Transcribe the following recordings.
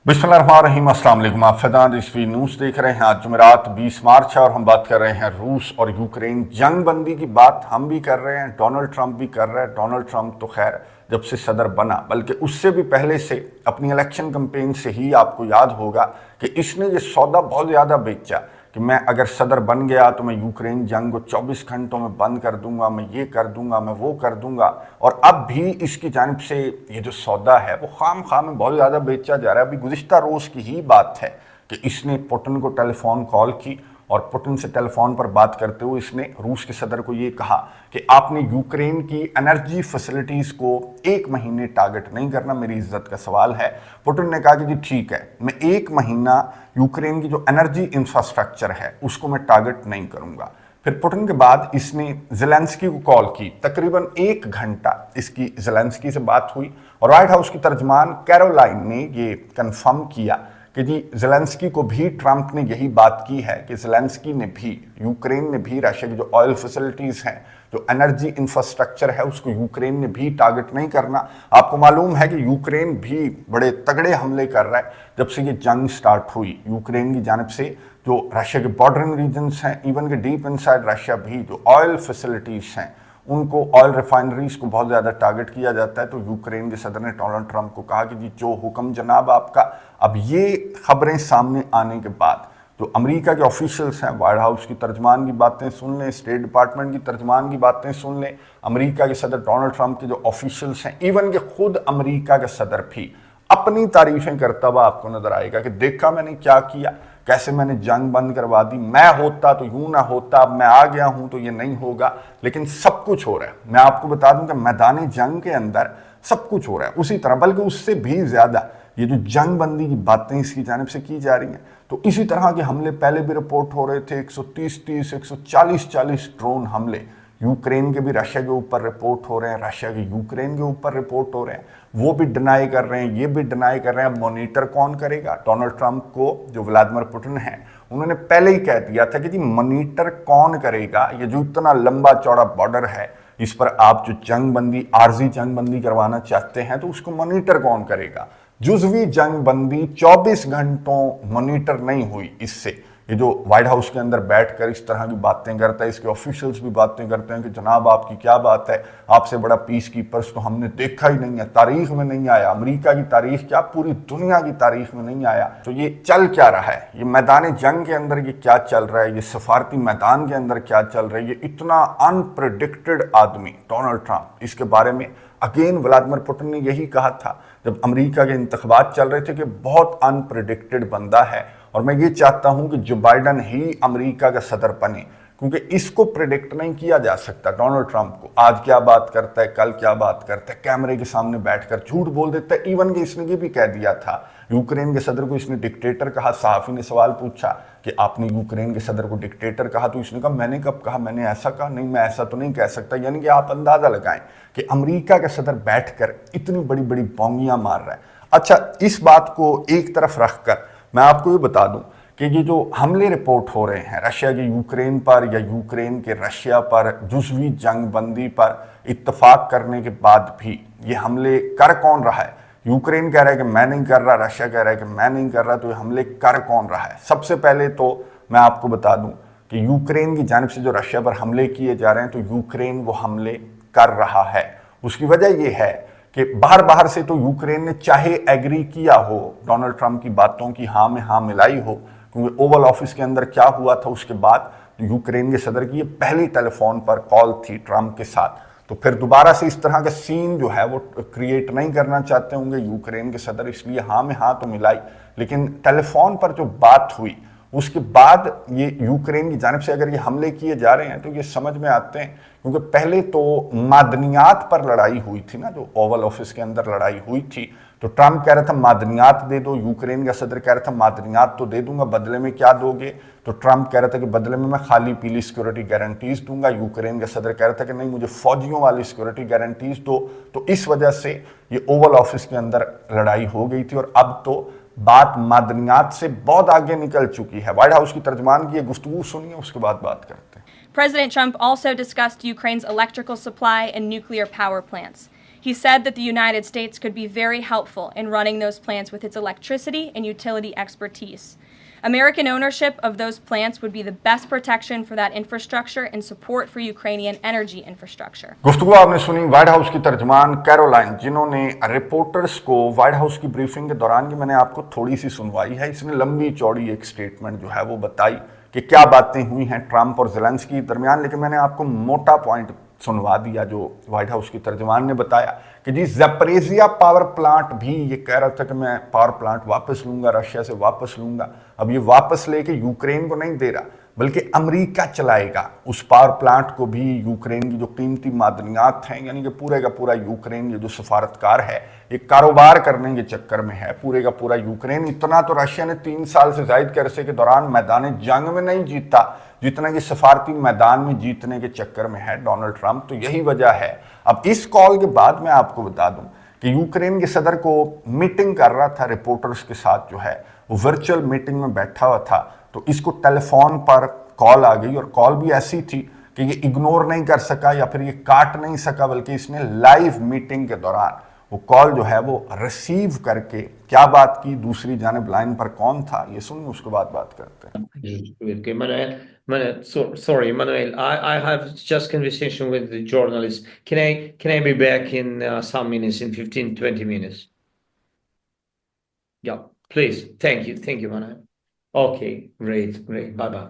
बिस्मिल्लाहिर्रहमानिर्रहीम, अस्सलाम वालेकुम। आप फैज़ान रिजवी न्यूज़ देख रहे हैं। आज जुमेरात 20 मार्च है और हम बात कर रहे हैं रूस और यूक्रेन जंग बंदी की। बात हम भी कर रहे हैं, डोनाल्ड ट्रंप भी कर रहा है। डोनाल्ड ट्रंप तो खैर जब से सदर बना, बल्कि उससे भी पहले से अपनी इलेक्शन कैंपेन से ही आपको याद होगा कि इसने ये सौदा बहुत ज़्यादा बेचा कि मैं अगर सदर बन गया तो मैं यूक्रेन जंग को 24 घंटों में बंद कर दूंगा, मैं ये कर दूंगा, मैं वो कर दूंगा। और अब भी इसकी जानिब से ये जो सौदा है वो खाम में बहुत ज़्यादा बेचा जा रहा है। अभी गुज़िश्ता रोज़ की ही बात है कि इसने पुतिन को टेलीफोन कॉल की और पुतिन से टेलीफोन पर बात करते हुए इसने रूस के सदर को ये कहा कि आपने यूक्रेन की एनर्जी फैसिलिटीज़ को 1 महीने टारगेट नहीं करना, मेरी इज्जत का सवाल है। पुतिन ने कहा कि जी ठीक है, मैं 1 महीना यूक्रेन की जो एनर्जी इंफ्रास्ट्रक्चर है उसको मैं टारगेट नहीं करूंगा। फिर पुतिन के बाद इसने ज़ेलेंस्की को कॉल की। तकरीबन 1 घंटा इसकी ज़ेलेंस्की से बात हुई और व्हाइट हाउस की तर्जमान कैरोलाइन ने ये कंफर्म किया कि जी ज़ेलेंस्की को भी ट्रंप ने यही बात की है कि ज़ेलेंस्की ने भी, यूक्रेन ने भी रशिया की जो ऑयल फैसिलिटीज़ हैं, जो एनर्जी इंफ्रास्ट्रक्चर है, उसको यूक्रेन ने भी टारगेट नहीं करना। आपको मालूम है कि यूक्रेन भी बड़े तगड़े हमले कर रहा है जब से ये जंग स्टार्ट हुई। यूक्रेन की जानिब से जो रशिया के बॉर्डरिंग रीजन्स हैं, इवन के डीप इनसाइड रशिया भी जो ऑयल फैसिलिटीज़ हैं, उनको ऑयल रिफाइनरीज को बहुत ज़्यादा टारगेट किया जाता है। तो यूक्रेन के सदर ने डोनाल्ड ट्रंप को कहा कि जी जो हुक्म जनाब आपका। अब ये खबरें सामने आने के बाद जो अमेरिका के ऑफिशियल्स हैं, व्हाइट हाउस की तर्जमान की बातें सुन लें, स्टेट डिपार्टमेंट की तर्जमान की बातें सुन लें, अमेरिका के सदर डोनाल्ड ट्रंप के जो ऑफिशियल्स हैं, इवन के खुद अमेरिका के सदर भी अपनी तारीफें करता हुआ आपको नजर आएगा कि देखा मैंने क्या किया, कैसे मैंने जंग बंद करवा दी, मैं होता तो यूं ना होता, अब मैं आ गया हूं तो ये नहीं होगा। लेकिन सब कुछ हो रहा है। मैं आपको बता दूं कि मैदान जंग के अंदर सब कुछ हो रहा है उसी तरह, बल्कि उससे भी ज्यादा ये जो जंग बंदी की बातें इसकी जानिब से की जा रही हैं। तो इसी तरह के हमले पहले भी रिपोर्ट हो रहे थे, 130 140 ड्रोन हमले यूक्रेन के भी रशिया के ऊपर रिपोर्ट हो रहे हैं, रशिया के यूक्रेन के ऊपर रिपोर्ट हो रहे हैं। वो भी डिनाई कर रहे हैं, ये भी डिनाई कर रहे हैं। मॉनिटर कौन करेगा? डोनाल्ड ट्रंप को जो व्लादिमीर पुतिन है उन्होंने पहले ही कह दिया था कि जी मॉनिटर कौन करेगा? ये जो इतना लंबा चौड़ा बॉर्डर है, इस पर आप जो जंग बंदी, आर्जी जंग बंदी करवाना चाहते हैं, तो उसको मॉनिटर कौन करेगा? जुजवी जंग बंदी 24 घंटों मॉनिटर नहीं हुई। इससे ये जो व्हाइट हाउस के अंदर बैठकर इस तरह की बातें करता है, इसके ऑफिशियल्स भी बातें करते हैं कि जनाब आपकी क्या बात है, आपसे बड़ा पीस कीपर्स तो हमने देखा ही नहीं है, तारीख में नहीं आया, अमेरिका की तारीख क्या पूरी दुनिया की तारीख में नहीं आया। तो ये चल क्या रहा है, ये मैदान जंग के अंदर ये क्या चल रहा है, ये सफारती मैदान के अंदर क्या चल रहा है, ये इतना अनप्रेडिक्टेड आदमी डोनाल्ड ट्रंप। इसके बारे में अगेन व्लादिमीर पुतिन ने यही कहा था जब अमेरिका के इंतखाबात चल रहे थे कि बहुत अनप्रेडिक्टेड बंदा है और मैं ये चाहता हूं कि जो बाइडन ही अमेरिका का सदर बने, क्योंकि इसको प्रेडिक्ट नहीं किया जा सकता। डोनाल्ड ट्रंप को आज क्या बात करता है, कल क्या बात करता है, कैमरे के सामने बैठकर झूठ बोल देता है। इवन कि इसने ये भी कह दिया था, यूक्रेन के सदर को इसने डिक्टेटर कहा। सहाफी ने सवाल पूछा कि आपने यूक्रेन के सदर को डिक्टेटर कहा, तो इसने कहा मैंने कब कहा, मैंने ऐसा कहा नहीं, मैं ऐसा तो नहीं कह सकता। यानी कि आप अंदाजा लगाएं कि अमेरिका का सदर बैठकर इतनी बड़ी बड़ी बोंगियां मार रहा है। अच्छा, इस बात को एक तरफ रखकर मैं आपको ये बता दूं कि ये जो हमले रिपोर्ट हो रहे हैं रशिया के यूक्रेन पर या यूक्रेन के रशिया पर जुज़वी जंग बंदी पर इत्तफाक करने के बाद भी ये हमले कर कौन रहा है? यूक्रेन कह रहा है कि मैं नहीं कर रहा, रशिया कह रहा है कि मैं नहीं कर रहा, तो ये हमले कर कौन रहा है? सबसे पहले तो मैं आपको बता दूं कि यूक्रेन की जानिब से जो रशिया पर हमले किए जा रहे हैं, तो यूक्रेन वो हमले कर रहा है। उसकी वजह यह है कि बाहर से तो यूक्रेन ने चाहे एग्री किया हो डोनाल्ड ट्रंप की बातों की, हाँ में हाँ मिलाई हो, क्योंकि ओवल ऑफिस के अंदर क्या हुआ था उसके बाद यूक्रेन के सदर की ये पहली टेलीफोन पर कॉल थी ट्रंप के साथ। तो फिर दोबारा से इस तरह का सीन जो है वो क्रिएट नहीं करना चाहते होंगे यूक्रेन के सदर, इसलिए हाँ में हाँ तो मिलाई। लेकिन टेलीफोन पर जो बात हुई उसके बाद ये यूक्रेन की जानिब से अगर ये हमले किए जा रहे हैं तो ये समझ में आते हैं, क्योंकि पहले तो मादनियात पर लड़ाई हुई थी ना, जो ओवल ऑफिस के अंदर लड़ाई हुई थी। तो ट्रंप कह रहा था मादनियात दे दो, यूक्रेन का सदर कह रहा था मादनियात तो दे दूंगा, बदले में क्या दोगे? तो ट्रंप कह रहा था कि बदले में मैं खाली पीली सिक्योरिटी गारंटीज दूंगा। यूक्रेन का सदर कह रहा था कि नहीं, मुझे फौजियों वाली सिक्योरिटी गारंटीज दो। तो इस वजह से ये ओवल ऑफिस के अंदर लड़ाई हो गई थी और अब तो बात मादनियात से बहुत आगे निकल चुकी है। व्हाइट हाउस की तर्जमान की ये गुफ्तगू सुनिए, उसके बाद बात करते हैं। President Trump also discussed Ukraine's electrical supply and nuclear power plants. He said that the United States could be very helpful in running those plants with its electricity and utility expertise. American ownership of those plants would be the best protection for that infrastructure and support for Ukrainian energy infrastructure. गुफ्तगू आपने सुनी white house की तर्जमान Caroline, जिन्होंने reporters को white house की briefing के दौरान, की मैंने आपको थोड़ी सी सुनवाई है, इसने लंबी चौड़ी एक स्टेटमेंट जो है वो बताई कि क्या बातें हुई हैं ट्रंप और ज़ेलेंस्की के दरमियान, लेकिन मैंने आपको मोटा पॉइंट सुनवा दिया जो व्हाइट हाउस की तर्जमान ने बताया कि जी ज़ैपोरिज़िया पावर प्लांट भी ये कह रहा था कि मैं पावर प्लांट वापस लूंगा, रशिया से वापस लूंगा। अब ये वापस लेके यूक्रेन को नहीं दे रहा, बल्कि अमेरिका चलाएगा उस पावर प्लांट को भी। यूक्रेन की जो कीमती मादनियात हैं, यानी कि पूरे का पूरा यूक्रेन ये जो सफारतकार है, ये कारोबार करने के चक्कर में है पूरे का पूरा यूक्रेन। इतना तो रशिया ने 3 साल से ज़ायद के अरसे के दौरान मैदान जंग में नहीं जीता जितना कि सफारती मैदान में जीतने के चक्कर में है डोनाल्ड ट्रंप। तो यही वजह है। अब इस कॉल के बाद मैं आपको बता दूं कि यूक्रेन के सदर को मीटिंग कर रहा था रिपोर्टर्स के साथ, जो है वो वर्चुअल मीटिंग में बैठा हुआ था, तो इसको टेलीफोन पर कॉल आ गई, और कॉल भी ऐसी थी कि ये इग्नोर नहीं कर सका या फिर ये काट नहीं सका, बल्कि इसने लाइव मीटिंग के दौरान वो कॉल जो है वो रिसीव करके क्या बात की, दूसरी जानिब लाइन पर कौन था, ये सुनिए, उसके बाद बात करते हैं। Okay, Manuel, sorry, Manuel, I have just conversation with the journalist. Can I be back in some minutes, in 15-20 minutes? Yeah, please. Thank you, Manuel. Okay, great, bye-bye.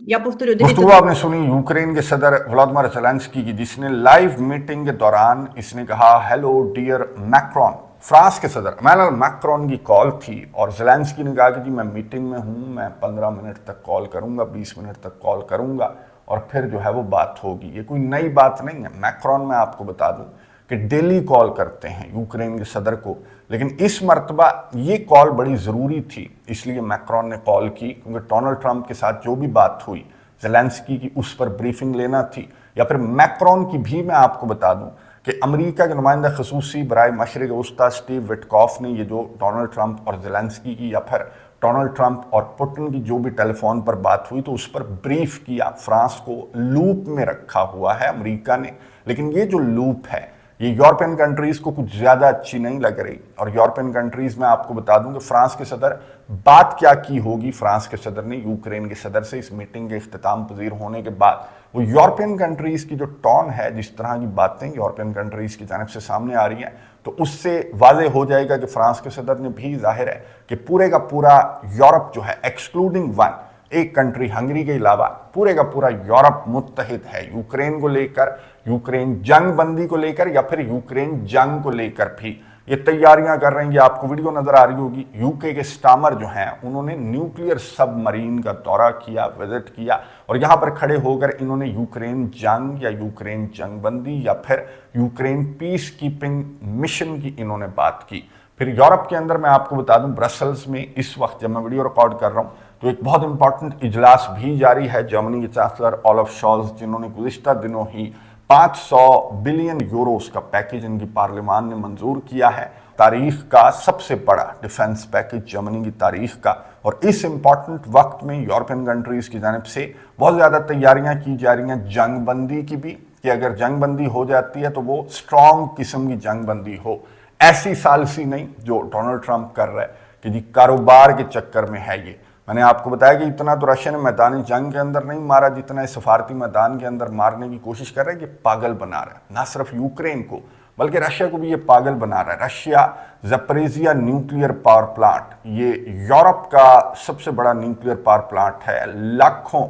Я повторю, गुफ्तगू дивіться, आपने सुनी यूक्रेन के सदर व्लादिमीर ज़ेलेंस्की की, जिसने live meeting के दौरान इसने कहा हेलो डियर मैक्रॉन। फ्रांस के सदर इमैनुअल मैक्रॉन की कॉल थी और ज़ेलेंस्की ने कहा कि जी मैं मीटिंग में हूँ, मैं 15 मिनट तक कॉल करूँगा, 20 मिनट तक कॉल करूँगा और फिर जो है वो बात होगी। ये कोई नई बात नहीं है। मैक्रॉन, मैं आपको बता दूँ कि डेली कॉल करते हैं यूक्रेन के सदर को, लेकिन इस मर्तबा ये कॉल बड़ी ज़रूरी थी, इसलिए मैक्रॉन ने कॉल की, क्योंकि डोनाल्ड ट्रंप के साथ जो भी बात हुई ज़ेलेंस्की की उस पर ब्रीफिंग लेना थी। या फिर मैक्रॉन की भी मैं आपको बता दूं कि अमेरिका के नुमाइंदा खसूसी बराए मशरिक़ वस्ता स्टीव विटकॉफ ने ये जो डोनाल्ड ट्रंप और ज़ेलेंस्की की या फिर डोनाल्ड ट्रंप और पुतिन की जो भी टेलीफोन पर बात हुई, तो उस पर ब्रीफ किया। फ्रांस को लूप में रखा हुआ है अमेरिका ने, लेकिन ये जो लूप है ये यूरोपियन कंट्रीज़ को कुछ ज़्यादा अच्छी नहीं लग रही। और यूरोपियन कंट्रीज़ में आपको बता दूं कि फ्रांस के सदर बात क्या की होगी, फ्रांस के सदर ने यूक्रेन के सदर से इस मीटिंग के इख्तिताम पजीर होने के बाद, वो यूरोपियन कंट्रीज़ की जो टोन है, जिस तरह की बातें यूरोपियन कंट्रीज़ की जानिब से सामने आ रही हैं, तो उससे वाज़े हो जाएगा कि फ्रांस के सदर ने भी जाहिर है कि पूरे का पूरा यूरोप जो है, एक्सक्लूडिंग वन, एक कंट्री हंगरी के अलावा पूरे का पूरा यूरोप मुत्तहिद है यूक्रेन को लेकर, यूक्रेन जंग बंदी को लेकर या फिर यूक्रेन जंग को लेकर भी ये तैयारियां कर रहे हैं। ये आपको वीडियो नजर आ रही होगी। यूके के स्टामर जो हैं, उन्होंने न्यूक्लियर सबमरीन का दौरा किया, विजिट किया, और यहाँ पर खड़े होकर इन्होंने यूक्रेन जंग या यूक्रेन जंग बंदी या फिर यूक्रेन पीस कीपिंग मिशन की इन्होंने बात की। फिर यूरोप के अंदर मैं आपको बता दूं, ब्रसल्स में इस वक्त जब मैं वीडियो रिकॉर्ड कर रहा हूं, तो एक बहुत इंपॉर्टेंट इजलास भी जारी है। जर्मनी के चांसलर ओलाफ शॉल्ज, जिन्होंने गुज़िश्ता दिनों ही 500 बिलियन यूरोस का पैकेज इनकी पार्लियामान ने मंजूर किया है। तारीख का सबसे बड़ा डिफेंस पैकेज जर्मनी की तारीख का। और इस इंपॉर्टेंट वक्त में यूरोपियन कंट्रीज़ की जानिब से बहुत ज़्यादा तैयारियां की जा रही हैं जंग बंदी की भी, कि अगर जंग बंदी हो जाती है तो वो स्ट्रॉन्ग किस्म की जंग बंदी हो, ऐसी सालसी नहीं जो डोनाल्ड ट्रंप कर रहा है कि जी कारोबार के चक्कर में है। ये मैंने आपको बताया कि इतना तो रशिया ने मैदान जंग के अंदर नहीं मारा जितना इस सफारती मैदान के अंदर मारने की कोशिश कर रहा है। कि पागल बना रहा है ना सिर्फ यूक्रेन को, बल्कि रशिया को भी ये पागल बना रहा है। Russia Zaporizhzhia nuclear power plant, ये यूरोप का सबसे बड़ा न्यूक्लियर पावर प्लांट है। लाखों,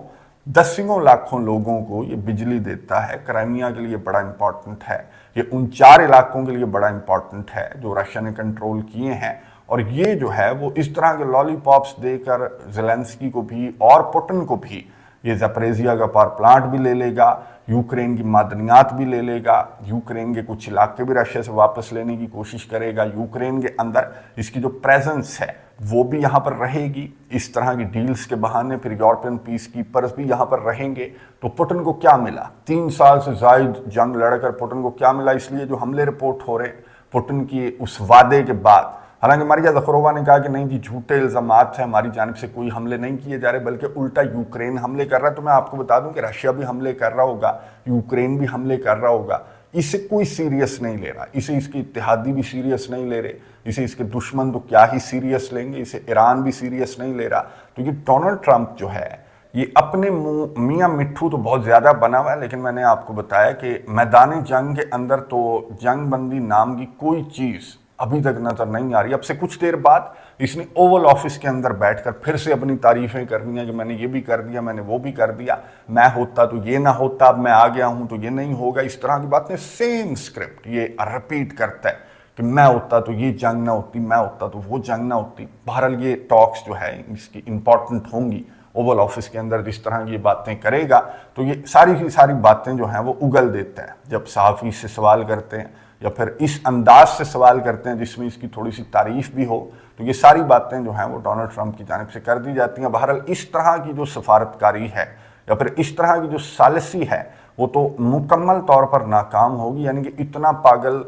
दसियों लाखों लोगों को ये बिजली देता है। क्राइमिया के लिए बड़ा इंपॉर्टेंट है, ये उन 4 इलाकों के लिए बड़ा इंपॉर्टेंट है जो रशिया ने कंट्रोल किए हैं। और ये जो है वो इस तरह के लॉलीपॉप्स देकर ज़ेलेंस्की को भी और पुतिन को भी ये ज़ैपोरिज़िया का पावर प्लांट भी ले लेगा, यूक्रेन की मादनियात भी ले लेगा, यूक्रेन के कुछ इलाके भी रशिया से वापस लेने की कोशिश करेगा। यूक्रेन के अंदर इसकी जो प्रेजेंस है वो भी यहाँ पर रहेगी इस तरह की डील्स के बहाने। फिर यूरोपियन पीस कीपर्स भी यहाँ पर रहेंगे। तो पुतिन को क्या मिला? 3 साल से ज़ायद जंग लड़कर पुतिन को क्या मिला? इसलिए जो हमले रिपोर्ट हो रहे पुतिन की उस वादे के बाद हालांकि मारिया ज़खरोवा ने कहा कि नहीं जी, झूठे इल्ज़ामात हैं, हमारी जानिब से कोई हमले नहीं किए जा रहे, बल्कि उल्टा यूक्रेन हमले कर रहा है। तो मैं आपको बता दूं कि रशिया भी हमले कर रहा होगा, यूक्रेन भी हमले कर रहा होगा, इसे कोई सीरियस नहीं ले रहा, इसे इसके इत्तेहादी भी सीरियस नहीं ले रहे, इसे इसके दुश्मन तो क्या ही सीरियस लेंगे, इसे ईरान भी सीरियस नहीं ले रहा। तो ये डोनाल्ड ट्रंप जो है ये अपने मुंह मियाँ मिट्ठू तो बहुत ज़्यादा बना हुआ है, लेकिन मैंने आपको बताया कि मैदान जंग के अंदर तो जंग बंदी नाम की कोई चीज़ अभी तक नजर नहीं आ रही। अब से कुछ देर बाद इसने ओवल ऑफिस के अंदर बैठकर फिर से अपनी तारीफें करनी है कि मैंने ये भी कर दिया, मैंने वो भी कर दिया, मैं होता तो ये ना होता, अब मैं आ गया हूं तो ये नहीं होगा, इस तरह की बातें। सेम स्क्रिप्ट ये रिपीट करता है कि मैं होता तो ये जंग ना होती, मैं होता तो वो जंग ना होती। बहरहाल ये टॉक्स जो है इसकी इंपॉर्टेंट होंगी, ओवल ऑफिस के अंदर जिस तरह की ये बातें करेगा तो ये सारी की सारी बातें जो हैं वो उगल देता है। जब सहाफ़ी से सवाल करते हैं या फिर इस अंदाज से सवाल करते हैं जिसमें इसकी थोड़ी सी तारीफ भी हो, तो ये सारी बातें जो हैं वो डोनाल्ड ट्रंप की जानिब से कर दी जाती हैं। बहरहाल इस तरह की जो सफारतकारी है या फिर इस तरह की जो सालिसी है वो तो मुकम्मल तौर पर नाकाम होगी। यानी कि इतना पागल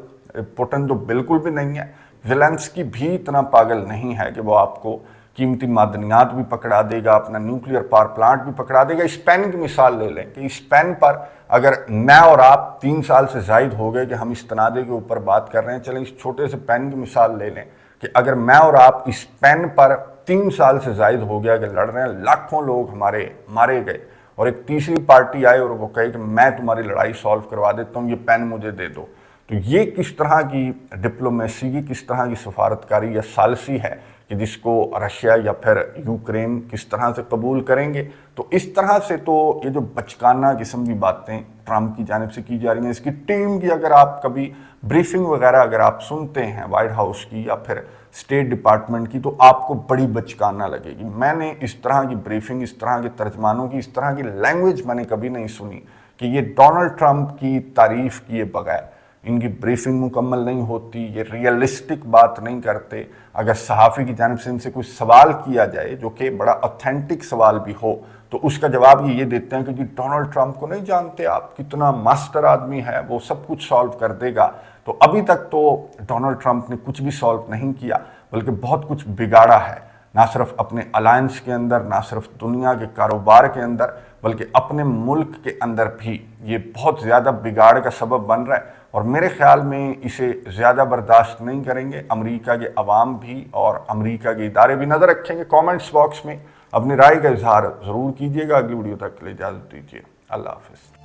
पुतिन तो बिल्कुल भी नहीं है, ज़ेलेंस्की भी इतना पागल नहीं है कि वो आपको कीमती मादनियात भी पकड़ा देगा, अपना न्यूक्लियर पावर प्लांट भी पकड़ा देगा। स्पेन की मिसाल ले लें कि स्पेन पर अगर मैं और आप 3 साल से ज़ायद हो गए कि हम इस तनाज़े के ऊपर बात कर रहे हैं, चलें इस छोटे से पेन की मिसाल ले लें कि अगर मैं और आप इस पेन पर 3 साल से ज़ायद हो गया कि लड़ रहे हैं, लाखों लोग हमारे मारे गए, और एक तीसरी पार्टी आए और वो कहे कि मैं तुम्हारी लड़ाई सॉल्व करवा देता हूँ, ये पेन मुझे दे दो, तो ये किस तरह की डिप्लोमेसी की, किस तरह की सफारतकारी या सालसी है कि जिसको रशिया या फिर यूक्रेन किस तरह से कबूल करेंगे। तो इस तरह से तो ये जो बचकाना किस्म की बातें ट्रंप की जानिब से की जा रही हैं, इसकी टीम की अगर आप कभी ब्रीफिंग वगैरह अगर आप सुनते हैं व्हाइट हाउस की या फिर स्टेट डिपार्टमेंट की, तो आपको बड़ी बचकाना लगेगी। मैंने इस तरह की ब्रीफिंग, इस तरह के तर्जमानों की, इस तरह की लैंग्वेज मैंने कभी नहीं सुनी कि ये डोनाल्ड ट्रंप की तारीफ किए बगैर इनकी ब्रीफिंग मुकम्मल नहीं होती, ये रियलिस्टिक बात नहीं करते। अगर सहाफ़ी की जानिब से इनसे कोई सवाल किया जाए जो कि बड़ा ऑथेंटिक सवाल भी हो, तो उसका जवाब ये देते हैं कि जी डोनाल्ड ट्रंप को नहीं जानते आप, कितना मास्टर आदमी है, वो सब कुछ सॉल्व कर देगा। तो अभी तक तो डोनाल्ड ट्रंप ने कुछ भी सॉल्व नहीं किया, बल्कि बहुत कुछ बिगाड़ा है, ना सिर्फ अपने अलायंस के अंदर, ना सिर्फ दुनिया के कारोबार के अंदर, बल्कि अपने मुल्क के अंदर भी ये बहुत ज़्यादा बिगाड़ का सबब बन रहा है। और मेरे ख्याल में इसे ज़्यादा बर्दाश्त नहीं करेंगे अमेरिका के अवाम भी और अमेरिका के इदारे भी। नज़र रखेंगे। कमेंट्स बॉक्स में अपनी राय का इजहार ज़रूर कीजिएगा। अगली वीडियो तक के लिए इजाज़त दीजिए। अल्लाह हाफ़िज़।